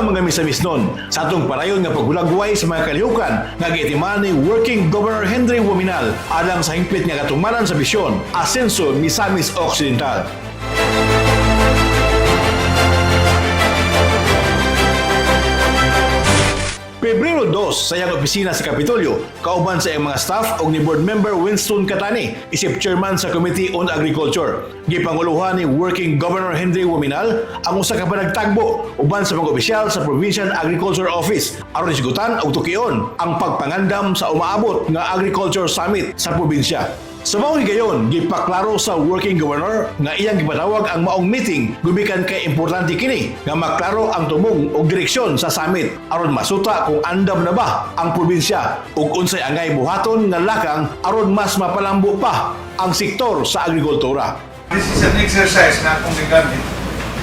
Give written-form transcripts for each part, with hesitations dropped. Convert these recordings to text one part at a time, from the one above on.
mga misamis nun sa atong parayon nga paghulagway sa mga kalihukan nga giitiman ni Working Governor Henry Wominal alang sa hingpit nga katumanan sa bisyon Asenso Misamis Occidental. Pebrero 2 sa iyang opisina sa Kapitolyo, kauban sa iyang mga staff o ni Board Member Winston Catani, isip chairman sa Committee on Agriculture. Gipanguluhan ni Working Governor Henry Wominal ang usa ka panagtagbo uban sa mga opisyal sa Provincial Agriculture Office aron isgutan og tukion ang pagpangandam sa umaabot nga Agriculture Summit sa probinsya. Sa maong higayon, gipaklaro sa Working Governor nga iyang gipatawag ang maong meeting gumikan kay importante kini nga maklaro ang tubong o direksyon sa summit aron masuta kung andam na ba ang probinsya ug unsay angay buhaton nga lakang aron mas mapalambo pa ang sektor sa agrikultura. This is an exercise na kung gigamit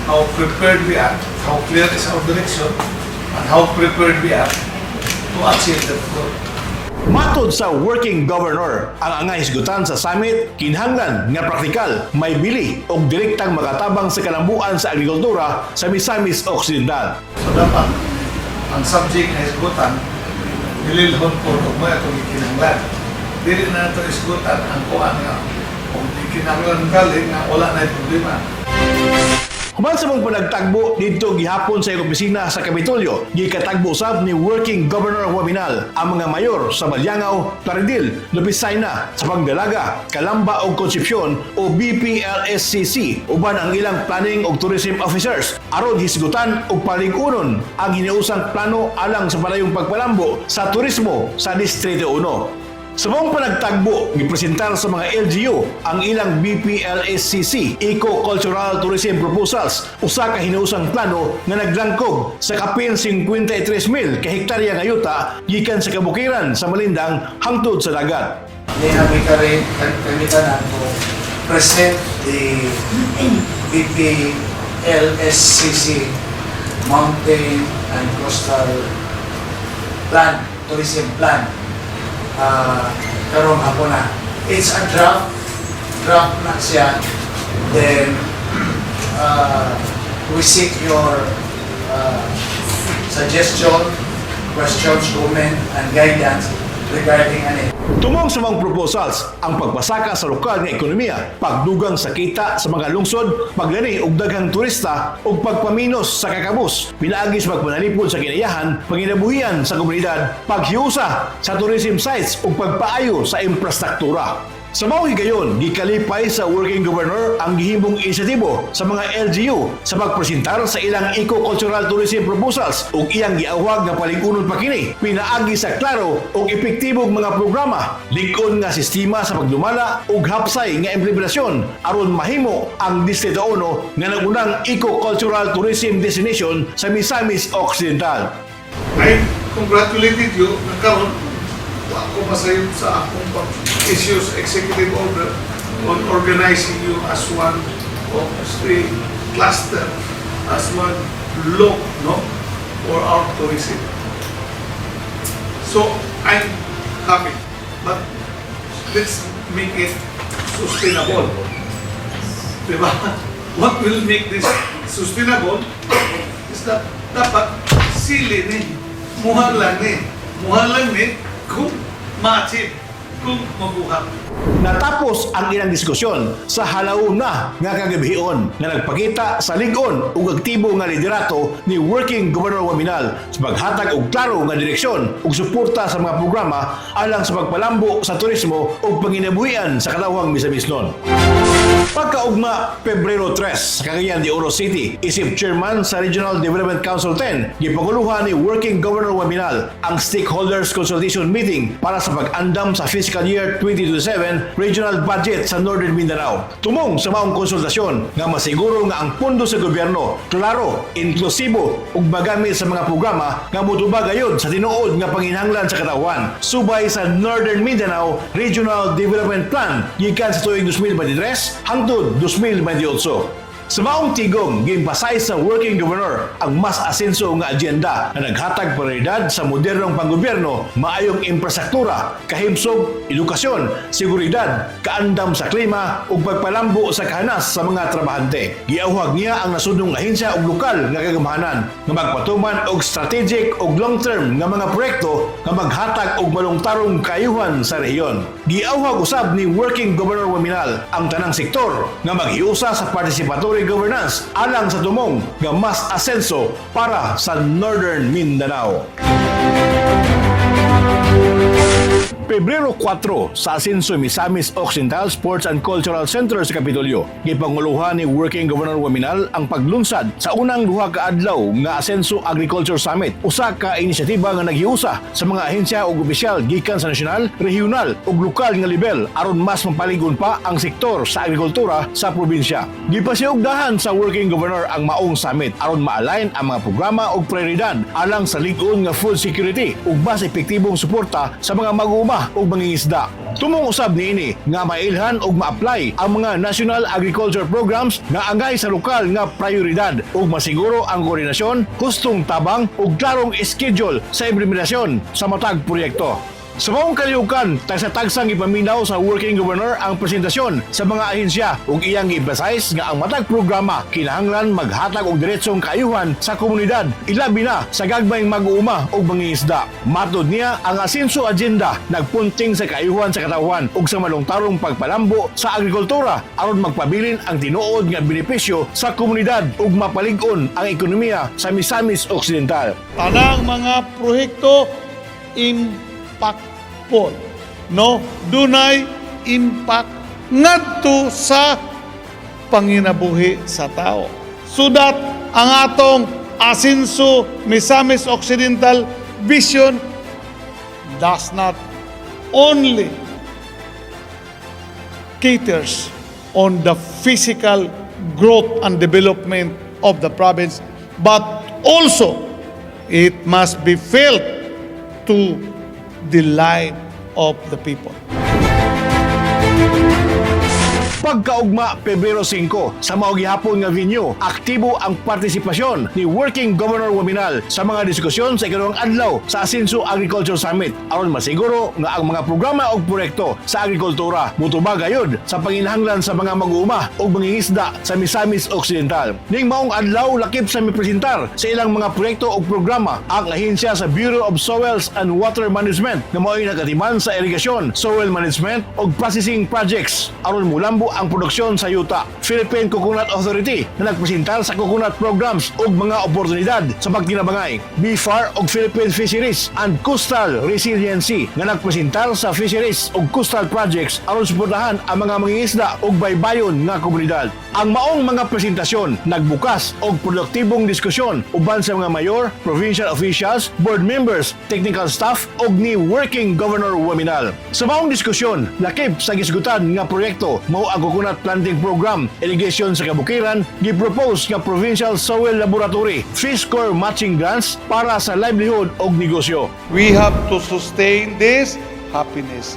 how prepared we are, how clear is our direction, and how prepared we are to achieve that goal. Matod sa Working Governor, ang angay hisgutan sa summit kinahanglan nga praktikal, may bili o direktang makatabang sa kalambuan sa agrikultura sa Misamis Occidental. So dapat ang subject na hisgutan nililhon po kung may itong ikinanglan. Dili na ito hisgutan ang kuha nga kung ikinanglan galing nga wala na yung problema. Human sa mong panagtagbo dito gihapon sa iyong opisina sa Kapitolyo, gikatagbo usab ni Working Governor Wominal ang mga mayor sa Balyangaw, Plaridel, Lupisayna sa Pagdalaga, Calamba ug Concepcion o BPLSCC uban ang ilang planning ug tourism officers aron hisgutan ug paligunon ang hiniusang plano alang sa palayong pagpalambo sa turismo sa Distrito 1. Sa mong panagtagbo, gipresentar sa mga LGU ang ilang BPLSCC Eco-Cultural Tourism Proposals, usa ka hinuusang plano nga naglangkog sa kapin 53,000 ka hektarya nga yuta gikan sa kabukiran sa Malindang hangtod sa dagat. Kami to present the BPLSCC Mountain and Coastal Plan, Tourism Plan. Karong hapon na. It's a draft na siya. Then, we seek your suggestion, questions, comment, and guidance regarding ano. Tumong sa mga proposals ang pagpasaka sa lokal nga ekonomiya, pagdugang sa kita sa mga lungsod, paglani og daghang turista ug pagpaminos sa kakabus, pinaagi sa pagpanalipod sa kinayahan, panginabuhian sa komunidad, paghiusa sa tourism sites ug pagpaayo sa infrastruktura. Sa mao higayon, gikalipay sa Working Governor ang gihimong inisyatibo sa mga LGU sa pagpresentar sa ilang eco-cultural tourism proposals ug iyang giawag nga paligunon pa kini pinaagi sa klaro ug epektibong mga programa, lig-on nga sistema sa pagdumala ug hapsay nga implementasyon aron mahimo ang Distrito 1 nga nagunang eco-cultural tourism destination sa Misamis Occidental. I congratulated you na karon ako masayon sa akong issues executive order on organizing you as one of three cluster, as one block, no, for our tourism. So I'm happy, but let's make it sustainable. Diba? What will make this sustainable is that dapat sili ni, muha lang ni, kung ma-achieve, kung mabuhat. Natapos ang ilang diskusyon sa halaw na nga kagabihion nga nagpakita sa lig-on ug aktibo nga liderato ni Working Governor Wominal sa paghatag og klaro nga direksyon ug suporta sa mga programa alang sa pagpalambo sa turismo ug panginabuhian sa kalawang Misamis-non. Pagkaugma Pebrero 3 sa Cagayan de Oro City, isip chairman sa Regional Development Council 10, gipanguluhan ni Working Governor Wominal ang Stakeholders Consultation Meeting para sa pag-andam sa fiscal year 2027 regional budget sa Northern Mindanao. Tumong sa maong konsultasyon nga masiguro nga ang pondo sa gobyerno klaro, inklusibo ug magamit sa mga programa nga motubag gayud sa tinuod nga panginahanglan sa katawan subay sa Northern Mindanao Regional Development Plan gikan sa tuig 2023 hangtod 2028. Sa maong tigong, gimpasay sa working governor ang mas asenso nga agenda na naghatag prioridad sa modernong panggobyerno, maayong infrastruktura, kahimsog, edukasyon, seguridad, kaandam sa klima ug pagpalambo sa kahanas sa mga trabahante. Giawhag niya ang nasudnong ahensya ug lokal nga kagamahanan nga magpatuman og strategic ug long-term nga mga proyekto nga maghatag og malungtarong kaayuhan sa rehiyon. Giawhag usab ni working governor Waminal ang tanang sektor nga maghiusa sa participatory governance alang sa tumong nga mas asenso para sa Northern Mindanao. Pebrero 4 sa Asenso Misamis Occidental Sports and Cultural Center sa Kapitolyo. Gipanguluhan ni Working Governor Waminal ang paglunsad sa unang duha ka adlaw nga Asenso Agriculture Summit, usa ka inisyatiba nga naghiusa sa mga ahensya ug opisyal gikan sa nasyonal, regional ug lokal nga level aron mas mapaligon pa ang sektor sa agrikultura sa probinsya. Gipasiugdahan sa Working Governor ang maong summit aron ma-align ang mga programa ug prioridad alang sa lig-on nga food security ug mas epektibong suporta sa mga mag-uuma o mangingisda. Tumong usab niini nga mailhan og ma-apply ang mga National Agriculture Programs nga angay sa lokal nga prioridad ug masiguro ang koordinasyon, hustong tabang ug klarong schedule sa implementasyon sa matag proyekto. Sa maong kalihukan, tagsa-tagsang ipaminaw sa Working Governor ang presentasyon sa mga ahensya ug iyang i-emphasize nga ang matag programa kinahanglan maghatag og diretsong kaayuhan sa komunidad, ilabi na sa gagmayng mag-uuma ug mangingisda. Matod niya, ang Asenso Agenda nagpunting sa kaayuhan sa katawhan ug sa malungtarong pagpalambo sa agrikultura aron magpabilin ang tinuod nga benepisyo sa komunidad ug mapalig-on ang ekonomiya sa Misamis Occidental. Tanang mga proyekto impactful, no? Dunay impact ngadto sa panginabuhi sa tao. So that ang atong Asenso Misamis Occidental vision does not only caters on the physical growth and development of the province, but also it must be felt to the life of the people. Pagkaugma Pebrero 5 sa mao gihapon nga venue, aktibo ang partisipasyon ni Working Governor Waminal sa mga diskusyon sa ikaduhang adlaw sa Asenso Agriculture Summit aron masiguro nga ang mga programa ug proyekto sa agrikultura mutubag gayud sa panginahanglan sa mga mag-uuma ug mangingisda sa Misamis Occidental. Ning maong adlaw lakip sa mipresentar sa ilang mga proyekto ug programa ang ahensya sa Bureau of Soils and Water Management nga mao'y nagatiman sa irigasyon, soil management ug processing projects aron mulambo ang produksyon sa yuta. Philippine Coconut Authority na nagpresentar sa coconut programs ug mga oportunidad sa pagtinabangay. BFAR ug Philippine Fisheries and Coastal Resiliency na nagpresentar sa fisheries ug coastal projects aron suportahan ang mga mangingisda ug baybayon nga komunidad. Ang maong mga presentasyon nagbukas og produktibong diskusyon uban sa mga mayor, provincial officials, board members, technical staff ug ni Working Governor Waminal. Sa maong diskusyon, lakip sa gisgutan nga proyekto mao ang Coconut Planting Program, irrigation sa Kabukiran, gipropose nga Provincial Soil Laboratory, Fish Corps Matching Grants para sa livelihood ug negosyo. We have to sustain this happiness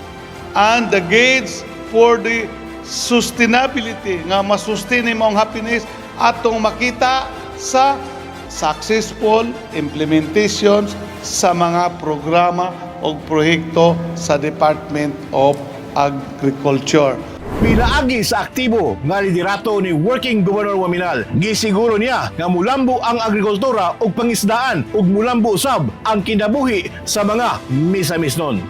and the gates for the sustainability nga masustain mo ang happiness atong makita sa successful implementations sa mga programa o proyekto sa Department of Agriculture. Pinaagi sa aktibo nga liderato ni Working Governor Waminal, gisiguro niya nga mulambo ang agrikultura ug pangisdaan ug mulambo usab ang kinabuhi sa mga misamisnon.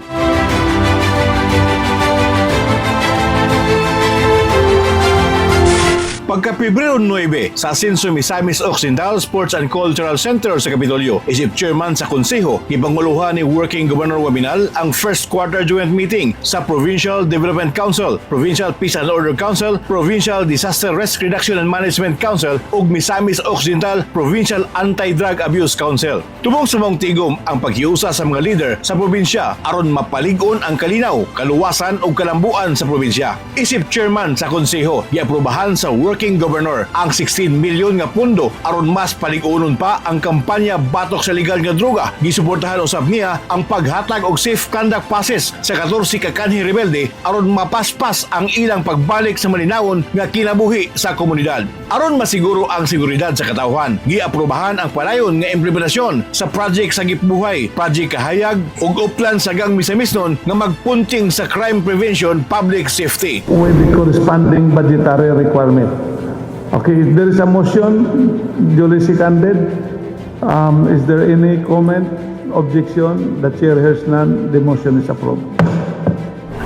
Pagka Pebrero 9 sa Asenso Misamis Occidental Sports and Cultural Center sa Kapitolyo, isip chairman sa konseho, gipanguluhan ni Working Governor Waminal ang first quarter joint meeting sa Provincial Development Council, Provincial Peace and Order Council, Provincial Disaster Risk Reduction and Management Council ug Misamis Occidental Provincial Anti-Drug Abuse Council. Tumong sa maong tigom ang paghiusa sa mga leader sa probinsya aron mapalig-on ang kalinaw, kaluwasan ug kalambuan sa probinsya. Isip chairman sa konseho, giaprubahan sa Working working governor ang 16 milyon nga pundo aron mas palig-unon pa ang kampanya batok sa legal nga droga. Gisuportahan usab niya ang paghatag og safe conduct passes sa 14 ka kanhi rebelde aron mapaspas ang ilang pagbalik sa malinawon nga kinabuhi sa komunidad. Aron masiguro ang seguridad sa katawhan, giaprobahan ang palayon nga implementasyon sa project sa Gipbuhay, project Kahayag ug uplan sa gang Misamisnon nga magpunting sa crime prevention public safety. With the corresponding budgetary requirement. Okay, if there is a motion, duly seconded. Is there any comment, objection? The chair hears none. The motion is approved.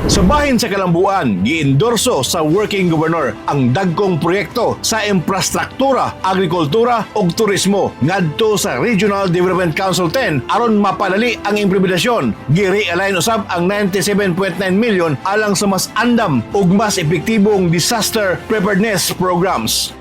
Sa bahin sa Kalambuan, giendorso sa working governor ang dagkong proyekto sa infrastruktura, agrikultura ug turismo ngadto sa Regional Development Council 10 aron mapadali ang implementasyon. Gire-align usab ang 97.9 million alang sa mas andam ug mas epektibong disaster preparedness programs.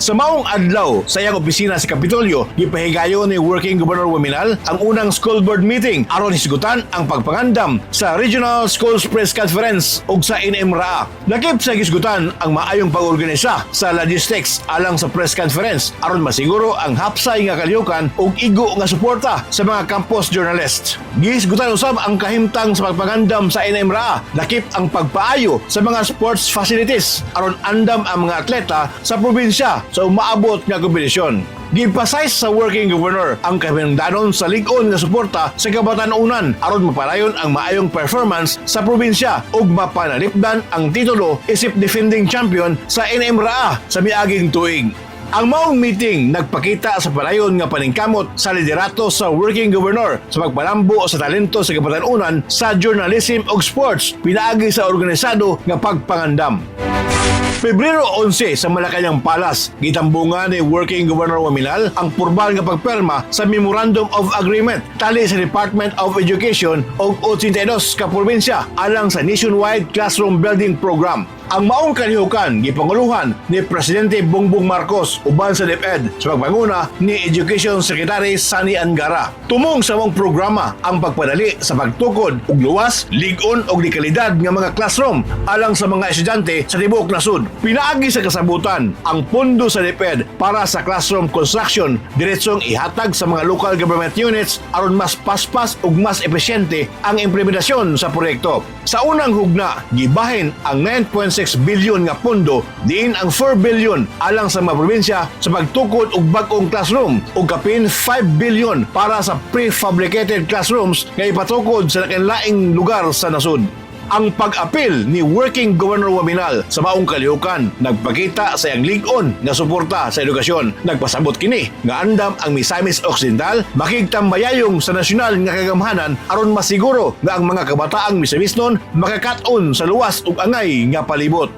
Sa maong adlaw sa iyang opisina sa Kapitolyo, gipahigayon ni Working Governor Waminal ang unang school board meeting aron hisgutan ang pagpangandam sa Regional Schools Press Conference ug sa NMRA. Lakip sa hisgutan ang maayong pag-organisa sa logistics alang sa press conference aron masiguro ang hapsay nga kalihukan ug igo nga suporta sa mga campus journalists. Gihisgutan usab ang kahimtang sa pagpangandam sa NMRA, lakip ang pagpaayo sa mga sports facilities aron andam ang mga atleta sa probinsya sa umaabot nga kompetisyon. Gipasize sa working governor ang kahinungdanon sa ligon nga suporta sa kabatanunan aron mapalayon ang maayong performance sa probinsya ug mapanalipdan ang titulo isip defending champion sa NMRA sa miaging tuig. Ang maong meeting nagpakita sa palayon nga paningkamot sa liderato sa working governor sa pagpalambo sa talento sa kabatanunan sa journalism ug sports pinaagi sa organisado nga pagpangandam. Pebrero 11 sa Malacañang Palace, gitambungan ni Working Governor Waminal ang formal nga pagperma sa Memorandum of Agreement tali sa Department of Education o 82 ka probinsya alang sa Nationwide Classroom Building Program. Ang maong kalihukan gipanguluhan ni Presidente Bongbong Marcos uban sa DepEd sa pagpanguna ni Education Secretary Sani Angara. Tumong sa mong programa ang pagpadali sa pagtukod ug luwas, lig-on ug dekalidad nga mga classroom alang sa mga estudyante sa tibuok nasud. Pinaagi sa kasabutan ang pondo sa DepEd para sa classroom construction diretsong ihatag sa mga local government units aron mas paspas ug mas epesyente ang implementasyon sa proyekto. Sa unang hugna, gibahin ang 9.6 bilyon nga pondo diin ang 4 bilyon alang sa mga probinsya sa pagtukod og bag-ong classroom ug kapin 5 bilyon para sa prefabricated classrooms nga ipatukod sa nakinlaing lugar sa nasud. Ang pag-apil ni Working Governor Waminal sa maong kalihukan nagpakita sa iyang lig-on nga suporta sa edukasyon. Nagpasabot kini nga andam ang Misamis Occidental makigtambayayong sa nasyonal nga kagamhanan aron masiguro nga ang mga kabataang Misamisnon makakat-on sa luwas ug angay nga palibot.